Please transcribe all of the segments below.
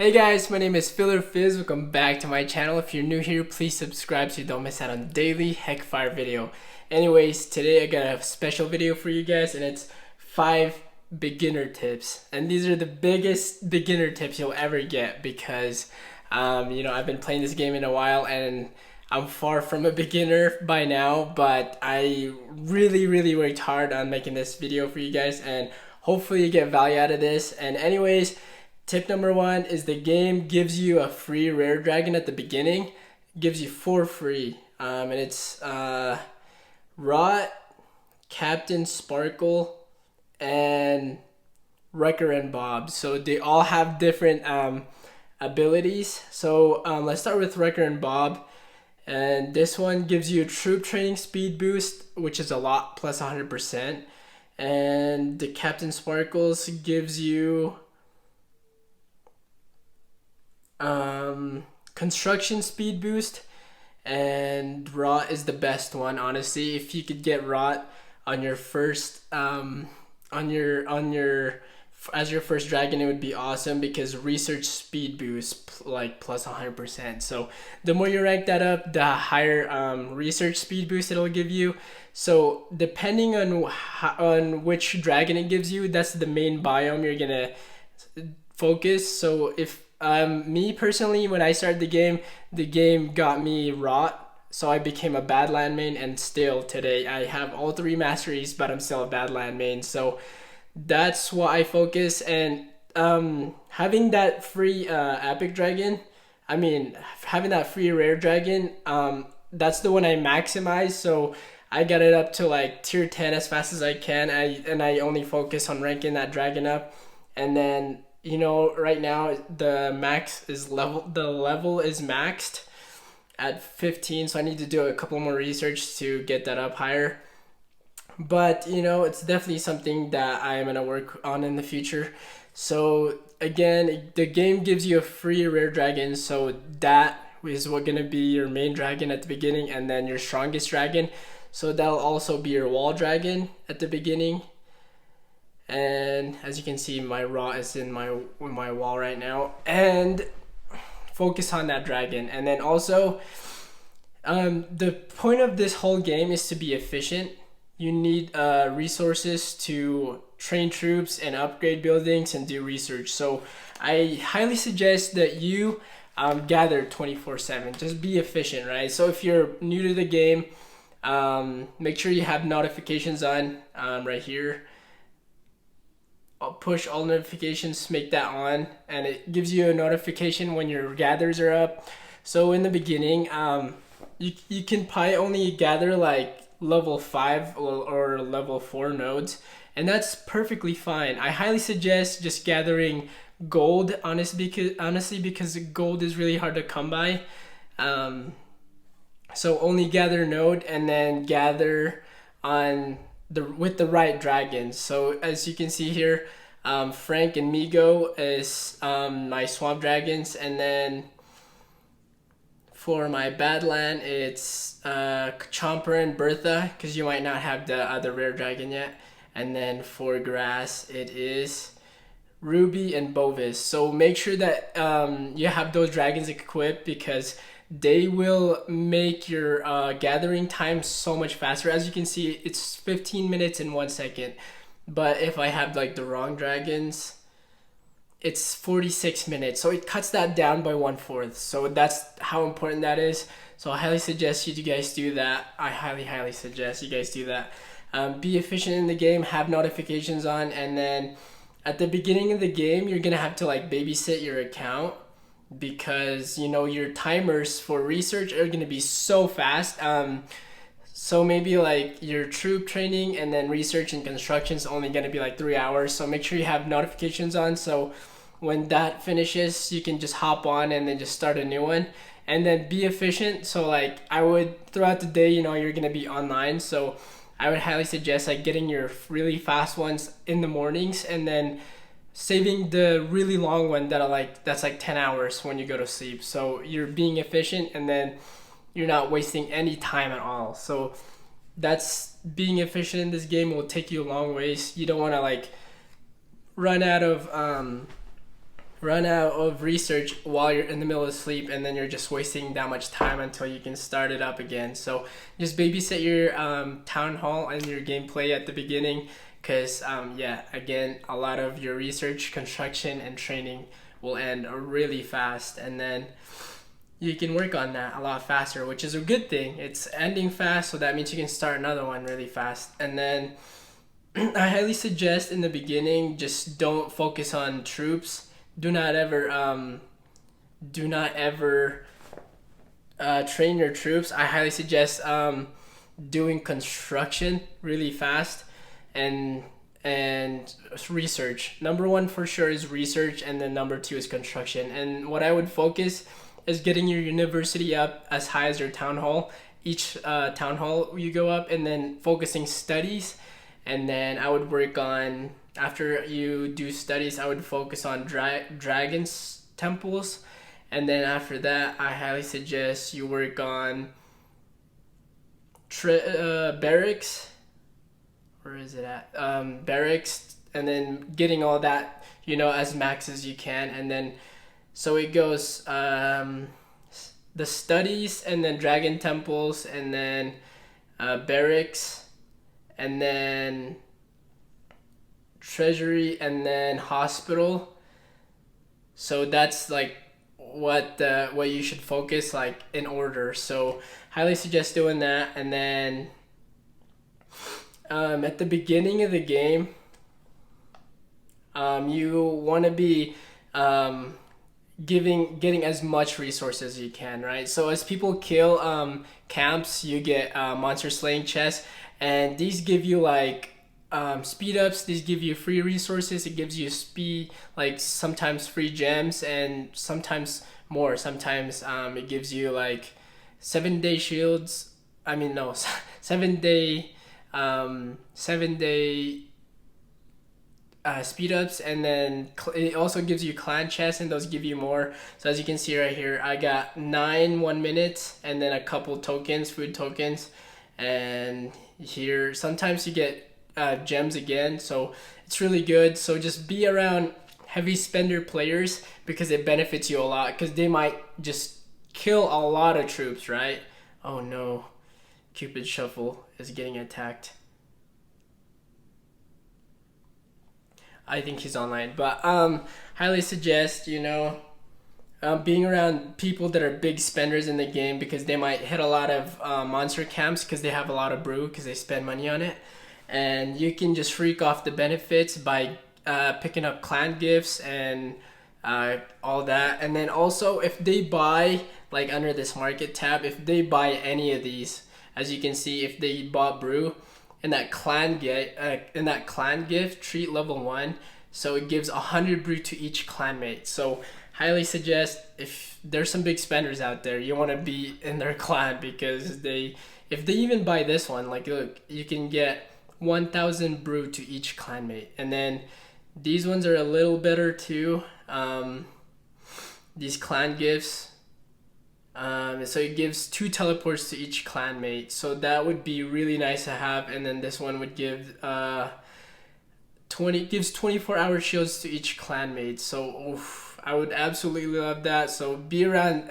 Hey guys, my name is Fizz. Welcome back to my channel. If you're new here, please subscribe so you don't miss out on daily Heckfire video. Anyways, today I got a special video for you guys, and it's 5 beginner tips. And these are the biggest beginner tips you'll ever get because, I've been playing this game in a while and I'm far from a beginner by now, but I really worked hard on making this video for you guys, and hopefully you get value out of this. And anyways, tip number 1 is the game gives you a free rare dragon at the beginning. It gives you 4 free. And it's Rot, Captain Sparkle, and Wrecker and Bob. So they all have different abilities. So let's start with Wrecker and Bob. And this one gives you a troop training speed boost, which is a lot, plus 100%. And the Captain Sparkles gives you construction speed boost, and Rot is the best one, honestly. If you could get Rot on your first as your first dragon, it would be awesome because research speed boost like plus 100%. So the more you rank that up, the higher research speed boost it'll give you. So depending on which dragon it gives you, that's the main biome you're gonna focus. So if me personally, when I started the game got me Rot, so I became a Badland main, and still today I have all 3 masteries, but I'm still a Badland main. So that's what I focus. And having that free epic dragon, having that free rare dragon, that's the one I maximize. So I got it up to like tier 10 as fast as I can. I only focus on ranking that dragon up. And then, right now the level is maxed at 15, so I need to do a couple more research to get that up higher. But it's definitely something that I am gonna work on in the future. So again, the game gives you a free rare dragon, so that is what gonna be your main dragon at the beginning, and then your strongest dragon. So that'll also be your wall dragon at the beginning. And as you can see, my Rot is in my wall right now, and focus on that dragon. And then also the point of this whole game is to be efficient. You need resources to train troops and upgrade buildings and do research. So I highly suggest that you gather 24/7. Just be efficient, right? So if you're new to the game, make sure you have notifications on right here. I'll push all notifications, make that on, and it gives you a notification when your gathers are up. So in the beginning, you can probably only gather like level 5 or level 4 nodes, and that's perfectly fine. I highly suggest just gathering gold, honestly, because gold is really hard to come by. So only gather node, and then gather on with the right dragons. So as you can see here, Frank and Migo is my swamp dragons, and then for my Badland, it's Chomper and Bertha, because you might not have the other rare dragon yet. And then for grass, it is Ruby and Bovis. So make sure that you have those dragons equipped, because they will make your gathering time so much faster. As you can see, it's 15 minutes and 1 second. But if I have like the wrong dragons, it's 46 minutes. So it cuts that down by 1/4. So that's how important that is. So I highly suggest you guys do that. I highly suggest you guys do that. Be efficient in the game, have notifications on, and then at the beginning of the game, you're gonna have to like babysit your account, because your timers for research are gonna be so fast. So maybe like your troop training and then research and construction is only gonna be like 3 hours. So make sure you have notifications on, so when that finishes, you can just hop on and then just start a new one. And then be efficient. So like I would, throughout the day, you're gonna be online, so I would highly suggest like getting your really fast ones in the mornings, and then saving the really long one that's like 10 hours when you go to sleep. So you're being efficient, and then you're not wasting any time at all. So that's being efficient in this game will take you a long ways. You don't want to like run out of run out of research while you're in the middle of sleep, and then you're just wasting that much time until you can start it up again. So just babysit your town hall and your gameplay at the beginning, because yeah, again, a lot of your research, construction, and training will end really fast, and then you can work on that a lot faster, which is a good thing. It's ending fast, so that means you can start another one really fast. And then I highly suggest in the beginning, just don't focus on troops. Do not ever train your troops. I highly suggest doing construction really fast, and research. Number one for sure is research, and then number two is construction. And what I would focus is getting your university up as high as your town hall. Each town hall you go up, and then focusing studies. And then I would work on, after you do studies, I would focus on dragons temples. And then after that, I highly suggest you work on barracks. Where is it at? Barracks, and then getting all that, as max as you can. And then, so it goes the studies, and then dragon temples, and then barracks, and then treasury, and then hospital. So that's like what you should focus like in order. So highly suggest doing that. And then at the beginning of the game, you want to be getting as much resources as you can, right? So as people kill camps, you get monster slaying chests, and these give you like speed ups. These give you free resources. It gives you speed, like sometimes free gems, and sometimes more. Sometimes it gives you like 7-day shields. I mean, no, 7-day speed ups, and then it also gives you clan chests, and those give you more. So as you can see right here, I got 9 1 minutes, and then a couple tokens, food tokens, and here sometimes you get gems again. So it's really good. So just be around heavy spender players, because it benefits you a lot, because they might just kill a lot of troops, right? Oh no, Cupid Shuffle is getting attacked. I think he's online, but highly suggest being around people that are big spenders in the game, because they might hit a lot of monster camps, because they have a lot of brew, because they spend money on it, and you can just freak off the benefits by picking up clan gifts and all that. And then also, if they buy, like under this market tab, if they buy any of these, as you can see, if they bought brew, in that clan gift, treat level 1, so it gives 100 brew to each clanmate. So highly suggest, if there's some big spenders out there, you want to be in their clan, because if they even buy this one, like look, you can get 1,000 brew to each clanmate. And then these ones are a little better too. These clan gifts. So it gives 2 teleports to each clanmate, so that would be really nice to have. And then this one would give 24-hour shields to each clanmate. So I would absolutely love that. So be around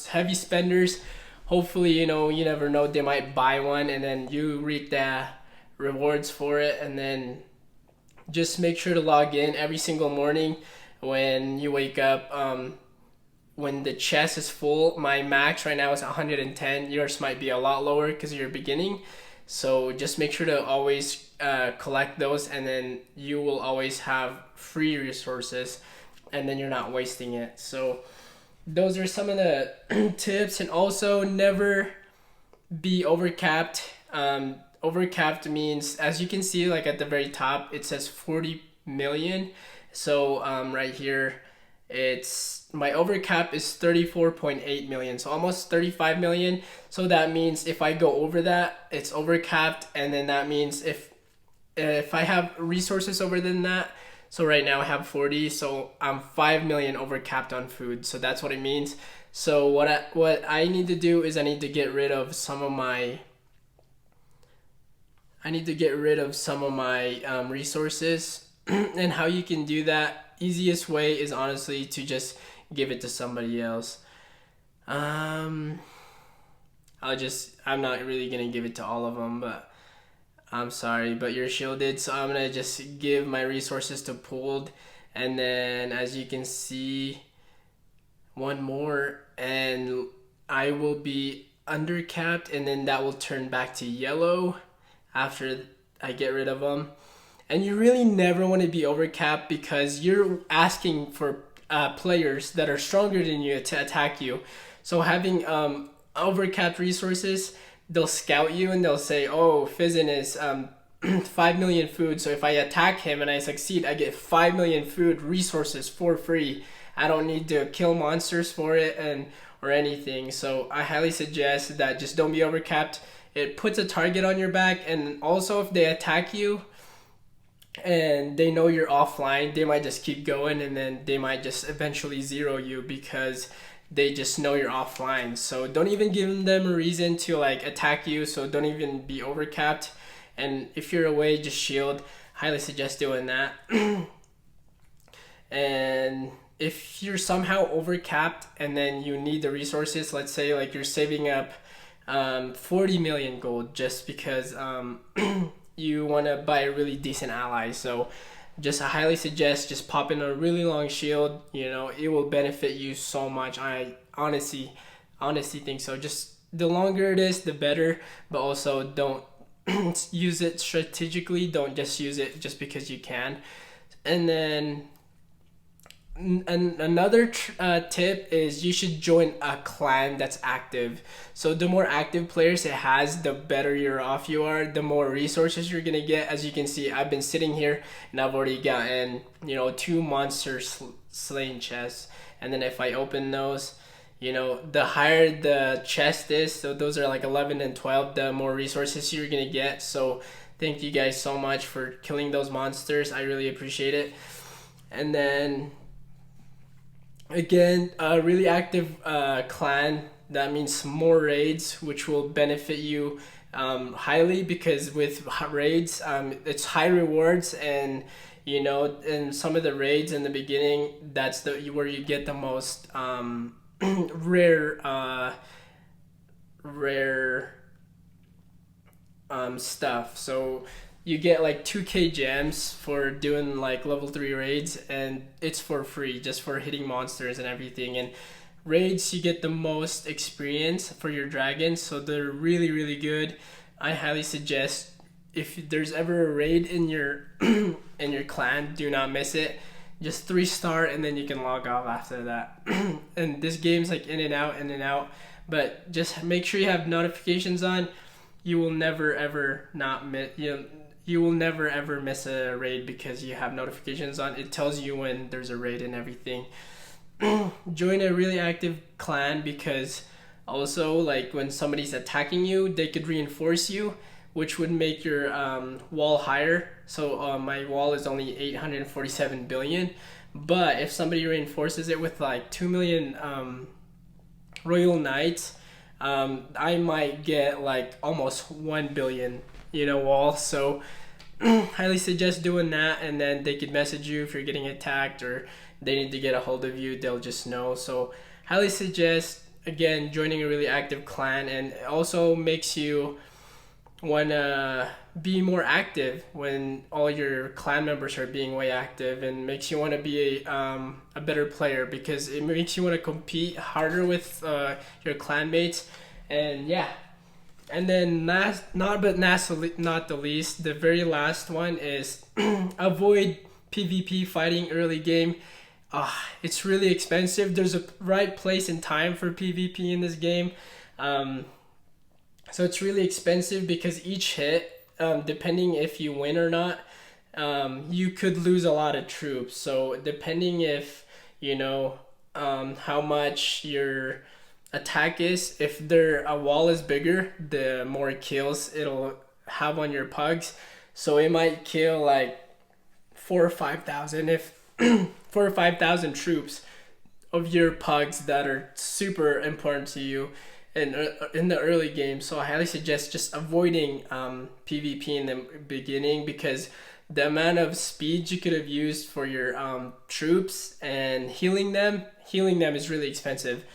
heavy spenders. Hopefully, you never know, they might buy one, and then you reap the rewards for it. And then just make sure to log in every single morning when you wake up. When the chest is full, my max right now is 110. Yours might be a lot lower because you're beginning. So just make sure to always collect those, and then you will always have free resources, and then you're not wasting it. So those are some of the tips. And also, never be overcapped. Overcapped means, as you can see, like at the very top, it says 40 million. So right here, my overcap is 34.8 million, so almost 35 million. So that means if I go over that, it's overcapped. And then that means if I have resources over than that, so right now I have 40, so I'm 5 million overcapped on food. So that's what it means. So what I need to do is I need to get rid of some of my resources. And how you can do that easiest way is honestly to just give it to somebody else. I'm not really gonna give it to all of them, but I'm sorry, but you're shielded, so I'm gonna just give my resources to pooled, and then as you can see, one more, and I will be undercapped, and then that will turn back to yellow after I get rid of them. And you really never want to be overcapped because you're asking for players that are stronger than you to attack you. So having overcapped resources, they'll scout you and they'll say, oh, Fizz is 5 million food, so if I attack him and I succeed, I get 5 million food resources for free. I don't need to kill monsters for it or anything. So I highly suggest that just don't be overcapped. It puts a target on your back, and also if they attack you and they know you're offline, they might just keep going, and then they might just eventually zero you because they just know you're offline. So don't even give them a reason to like attack you, so don't even be overcapped. And if you're away, just shield. Highly suggest doing that. And if you're somehow overcapped and then you need the resources, let's say like you're saving up 40 million gold just because you want to buy a really decent ally, so just I highly suggest just popping a really long shield. You know, it will benefit you so much. I honestly think so. Just the longer it is, the better, but also don't use it strategically. Don't just use it just because you can. And then another tip is you should join a clan that's active. So the more active players it has, the better you're off you are, the more resources you're gonna get. As you can see, I've been sitting here and I've already gotten 2 monster slain chests, and then if I open those, the higher the chest is, so those are like 11 and 12, the more resources you're gonna get. So thank you guys so much for killing those monsters. I really appreciate it. And then again, a really active clan, that means more raids, which will benefit you highly, because with raids, it's high rewards, and in some of the raids in the beginning, that's where you get the most rare stuff. So you get like 2k gems for doing like level 3 raids, and it's for free just for hitting monsters and everything. And raids, you get the most experience for your dragons, so they're really, really good. I highly suggest, if there's ever a raid in your in your clan, do not miss it. Just 3-star, and then you can log off after that. And this game's like in and out, but just make sure you have notifications on. You will never ever you will never ever miss a raid because you have notifications on. It tells you when there's a raid and everything. Join a really active clan, because also like when somebody's attacking you, they could reinforce you, which would make your wall higher. So my wall is only 847 billion, but if somebody reinforces it with like 2 million royal knights, I might get like almost 1 billion wall. So highly suggest doing that, and then they could message you if you're getting attacked or they need to get a hold of you, they'll just know. So highly suggest, again, joining a really active clan, and it also makes you want to be more active when all your clan members are being way active, and makes you want to be a better player, because it makes you want to compete harder with your clanmates. And yeah. And then not the least, the very last one is avoid PvP fighting early game. It's really expensive. There's a right place and time for PvP in this game. So it's really expensive because each hit, depending if you win or not, you could lose a lot of troops. So depending if, how much your attack is, if a wall is bigger, the more kills it'll have on your pugs. So it might kill like 4,000 or 5,000 if 4,000 or 5,000 troops of your pugs that are super important to you in the early game. So I highly suggest just avoiding PvP in the beginning, because the amount of speed you could have used for your troops and healing them is really expensive.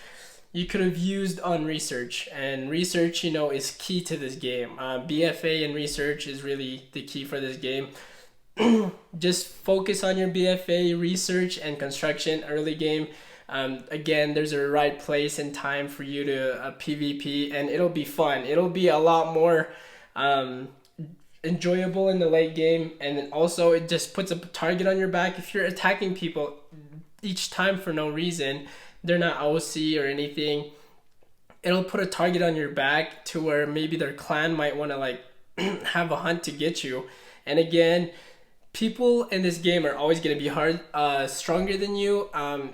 You could have used on research, and research, you know, is key to this game. BFA and research is really the key for this game. Just focus on your BFA, research, and construction early game. Again, there's a right place and time for you to PvP, and it'll be fun. It'll be a lot more enjoyable in the late game, and then also it just puts a target on your back. If you're attacking people each time for no reason, they're not OC or anything, it'll put a target on your back to where maybe their clan might want to like have a hunt to get you. And again, people in this game are always going to be stronger than you.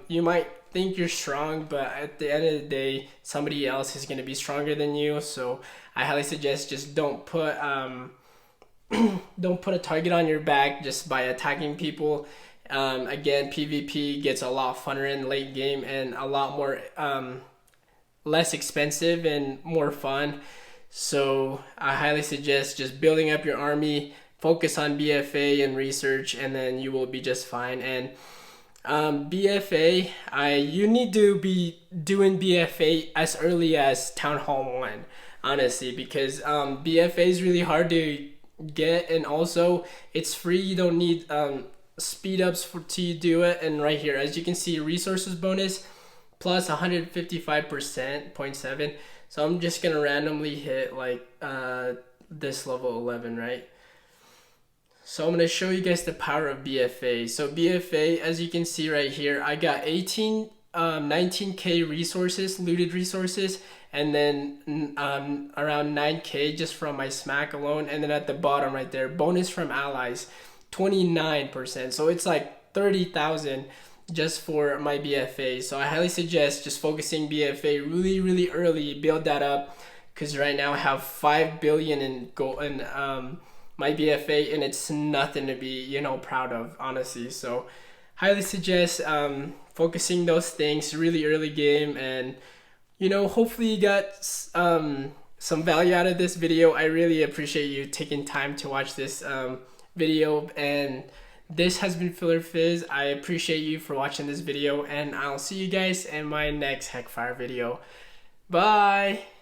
You might think you're strong, but at the end of the day, somebody else is going to be stronger than you. So I highly suggest just don't put a target on your back just by attacking people. Again, PvP gets a lot funner in the late game and a lot more less expensive and more fun. So I highly suggest just building up your army, focus on BFA and research, and then you will be just fine. And BFA, you need to be doing BFA as early as Town Hall 1, honestly, because BFA is really hard to get, and also it's free. You don't need speed ups to do it. And right here, as you can see, resources bonus plus 155%, 0.7. So I'm just gonna randomly hit like this level 11, right? So I'm gonna show you guys the power of BFA. So BFA, as you can see right here, I got 19k resources, looted resources, and then around 9k just from my smack alone. And then at the bottom right there, bonus from allies, 29%. So it's like 30,000 just for my BFA. So I highly suggest just focusing BFA really early, build that up, because right now I have 5 billion in gold and my BFA, and it's nothing to be, you know, proud of, honestly. So highly suggest focusing those things really early game. And you know, hopefully you got some value out of this video. I really appreciate you taking time to watch this video, and this has been Filler Fizz. I appreciate you for watching this video, and I'll see you guys in my next Heckfire video. Bye!